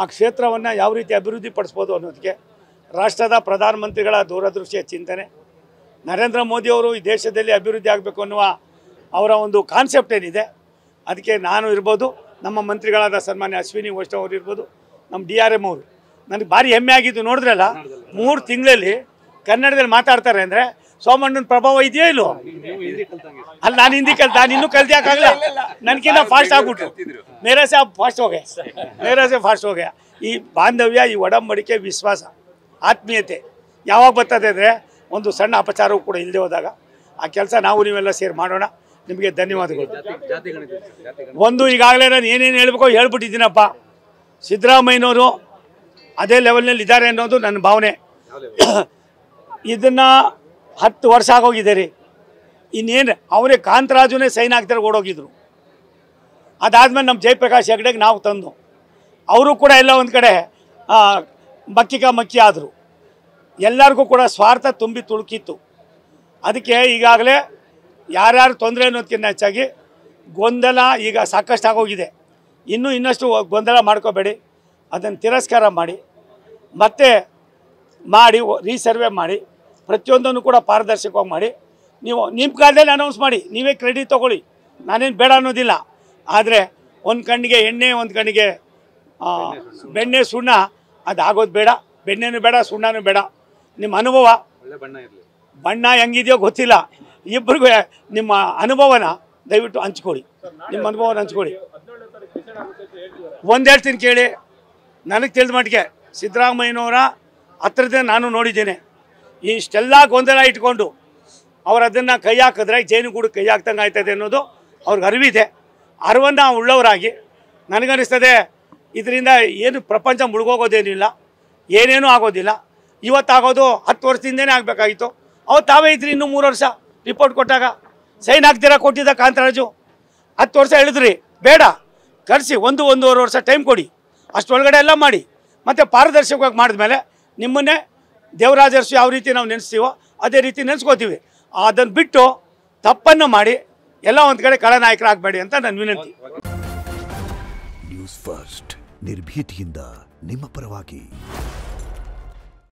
ಆ ಕ್ಷೇತ್ರವನ್ನು ಯಾವ ರೀತಿ ಅಭಿವೃದ್ಧಿ ಪಡಿಸ್ಬೋದು ಅನ್ನೋದಕ್ಕೆ ರಾಷ್ಟ್ರದ ಪ್ರಧಾನಮಂತ್ರಿಗಳ ದೂರದೃಷ್ಟಿಯ ಚಿಂತನೆ, ನರೇಂದ್ರ ಮೋದಿಯವರು ಈ ದೇಶದಲ್ಲಿ ಅಭಿವೃದ್ಧಿ ಆಗಬೇಕು ಅನ್ನುವ ಅವರ ಒಂದು ಕಾನ್ಸೆಪ್ಟ್ ಏನಿದೆ, ಅದಕ್ಕೆ ನಾನು ಇರ್ಬೋದು, ನಮ್ಮ ಮಂತ್ರಿಗಳಾದ ಸನ್ಮಾನ್ಯ ಅಶ್ವಿನಿ ವೈಷ್ಣವ್ ಅವರು ಇರ್ಬೋದು, ನಮ್ಮ DRM ಅವರು, ನನಗೆ ಭಾರಿ ಹೆಮ್ಮೆ ಆಗಿದ್ದು. ನೋಡಿದ್ರಲ್ಲ 3 ತಿಂಗಳಲ್ಲಿ ಕನ್ನಡದಲ್ಲಿ ಮಾತಾಡ್ತಾರೆ ಅಂದರೆ ಸೋಮಣ್ಣನ ಪ್ರಭಾವ ಇದೆಯೋ ಇಲ್ಲೋ? ಅಲ್ಲಿ ನಾನು ಹಿಂದಿ ನಾನು ಇನ್ನೂ ಕಲ್ತ್ಯಾಕಾಗಲ್ಲ, ನನಗಿನ್ನ ಫಾಸ್ಟ್ ಆಗ್ಬಿಟ್ರು. ಮೇರಾ ಸೆ ಫಾಸ್ಟ್ ಹೋಗೆ, ಮೇರಾ ಸೆ ಫಾಸ್ಟ್ ಹೋಗೆ. ಈ ಬಾಂಧವ್ಯ, ಈ ಒಡಂಬಡಿಕೆ, ವಿಶ್ವಾಸ, ಆತ್ಮೀಯತೆ ಯಾವಾಗ ಬರ್ತದೆ ಅಂದರೆ ಒಂದು ಸಣ್ಣ ಅಪಚಾರವೂ ಕೂಡ ಇಲ್ಲದೆ ಹೋದಾಗ. ಆ ಕೆಲಸ ನಾವು ನೀವೆಲ್ಲ ಸೇರಿ ಮಾಡೋಣ. ನಿಮಗೆ ಧನ್ಯವಾದಗಳು. ಒಂದು ಈಗಾಗಲೇ ನಾನು ಏನೇನು ಹೇಳ್ಬೇಕೋ ಹೇಳ್ಬಿಟ್ಟಿದ್ದೀನಪ್ಪ. ಸಿದ್ದರಾಮಯ್ಯನವರು ಅದೇ ಲೆವೆಲ್ನಲ್ಲಿ ಇದ್ದಾರೆ ಅನ್ನೋದು ನನ್ನ ಭಾವನೆ. ಇದನ್ನು 10 ವರ್ಷ ಆಗೋಗಿದೆ ರೀ. ಇನ್ನೇನು ಅವರೇ ಕಾಂತರಾಜುನೇ ಸೈನ್ ಆಗ್ತಾರೆ ಓಡೋಗಿದ್ರು. ಅದಾದಮೇಲೆ ನಮ್ಮ ಜಯಪ್ರಕಾಶ್ ಹೆಗಡೆಗೆ ನಾವು ತಂದು ಅವರು ಕೂಡ ಎಲ್ಲ ಒಂದು ಕಡೆ ಮಕ್ಕಿ ಆದರು. ಎಲ್ಲರಿಗೂ ಕೂಡ ಸ್ವಾರ್ಥ ತುಂಬಿ ತುಳುಕಿತ್ತು. ಅದಕ್ಕೆ ಈಗಾಗಲೇ ಯಾರ್ಯಾರು ತೊಂದರೆ ಅನ್ನೋದಕ್ಕಿಂತ ಹೆಚ್ಚಾಗಿ ಗೊಂದಲ ಈಗ ಸಾಕಷ್ಟು ಆಗೋಗಿದೆ. ಇನ್ನಷ್ಟು ಗೊಂದಲ ಮಾಡ್ಕೋಬೇಡಿ, ಅದನ್ನು ತಿರಸ್ಕಾರ ಮಾಡಿ, ಮತ್ತೆ ರೀಸರ್ವೆ ಮಾಡಿ, ಪ್ರತಿಯೊಂದನ್ನು ಕೂಡ ಪಾರದರ್ಶಕವಾಗಿ ಮಾಡಿ. ನೀವು ನಿಮ್ಮ ಕಾಲದಲ್ಲಿ ಅನೌನ್ಸ್ ಮಾಡಿ, ನೀವೇ ಕ್ರೆಡಿಟ್ ತೊಗೊಳ್ಳಿ, ನಾನೇನು ಬೇಡ ಅನ್ನೋದಿಲ್ಲ. ಆದರೆ ಒಂದು ಕಣ್ಣಿಗೆ ಎಣ್ಣೆ, ಒಂದು ಕಣ್ಣಿಗೆ ಬೆಣ್ಣೆ, ಸುಣ್ಣ, ಅದು ಆಗೋದು ಬೇಡ. ಬೆಣ್ಣೆನೂ ಬೇಡ, ಸುಣ್ಣನೂ ಬೇಡ. ನಿಮ್ಮ ಅನುಭವ, ಬಣ್ಣ ಹೆಂಗಿದೆಯೋ ಗೊತ್ತಿಲ್ಲ, ಇಬ್ಬರಿಗೂ ನಿಮ್ಮ ಅನುಭವನ ದಯವಿಟ್ಟು ಹಂಚ್ಕೊಳ್ಳಿ. ನಿಮ್ಮ ಅನುಭವನ ಹಂಚ್ಕೊಳ್ಳಿ. ಒಂದು ಹೇಳ್ತೀನಿ ಕೇಳಿ. ನನಗೆ ತಿಳಿದ ಮಟ್ಟಿಗೆ ಸಿದ್ದರಾಮಯ್ಯನವರ ಹತ್ರದಿಂದ ನಾನು ನೋಡಿದ್ದೇನೆ. ಇಷ್ಟೆಲ್ಲ ಗೊಂದಲ ಇಟ್ಕೊಂಡು ಅವ್ರು ಅದನ್ನು ಕೈ ಹಾಕಿದ್ರೆ ಜೇನುಗೂಡು ಕೈ ಹಾಕ್ದಂಗೆ ಆಯ್ತದೆ ಅನ್ನೋದು ಅವ್ರಿಗೆ ಅರಿವಿದೆ. ಅರಿವನ್ನು ಉಳ್ಳವರಾಗಿ ನನಗನ್ನಿಸ್ತದೆ ಇದರಿಂದ ಏನು ಪ್ರಪಂಚ ಮುಳುಗೋಗೋದೇನಿಲ್ಲ, ಏನೇನೂ ಆಗೋದಿಲ್ಲ. ಇವತ್ತಾಗೋದು 10 ವರ್ಷದಿಂದನೇ ಆಗಬೇಕಾಗಿತ್ತು. ಅವತ್ತು ತಾವೇ ಇದ್ರಿ. ಇನ್ನೂ 3 ವರ್ಷ ರಿಪೋರ್ಟ್ ಕೊಟ್ಟಾಗ ಸೈನ್ ಹಾಕ್ತೀರಾ ಕೊಟ್ಟಿದ್ದ ಕಾಂತರಾಜು. 10 ವರ್ಷ ಹೇಳಿದ್ರಿ, ಬೇಡ, ಕರೆಸಿ 1-1.5 ವರ್ಷ ಟೈಮ್ ಕೊಡಿ, ಅಷ್ಟೊಳಗಡೆ ಎಲ್ಲ ಮಾಡಿ. ಮತ್ತು ಪಾರದರ್ಶಕವಾಗಿ ಮಾಡಿದ್ಮೇಲೆ ನಿಮ್ಮನ್ನೇ ದೇವರಾಜರ್ಷಿ ಯಾವ ರೀತಿ ನಾವು ನೆನೆಸ್ತೀವೋ ಅದೇ ರೀತಿ ನೆನೆಸ್ಕೋತೀವಿ. ಅದನ್ನು ಬಿಟ್ಟು ತಪ್ಪನ್ನು ಮಾಡಿ ಎಲ್ಲ ಒಂದು ಕಡೆ ಖಳನಾಯಕರಾಗಬೇಡಿ ಅಂತ ನನ್ನ ವಿನಂತಿ. ನ್ಯೂಸ್ ಫಸ್ಟ್, ನಿರ್ಭೀತಿಯಿಂದ ನಿಮ್ಮ ಪರವಾಗಿ.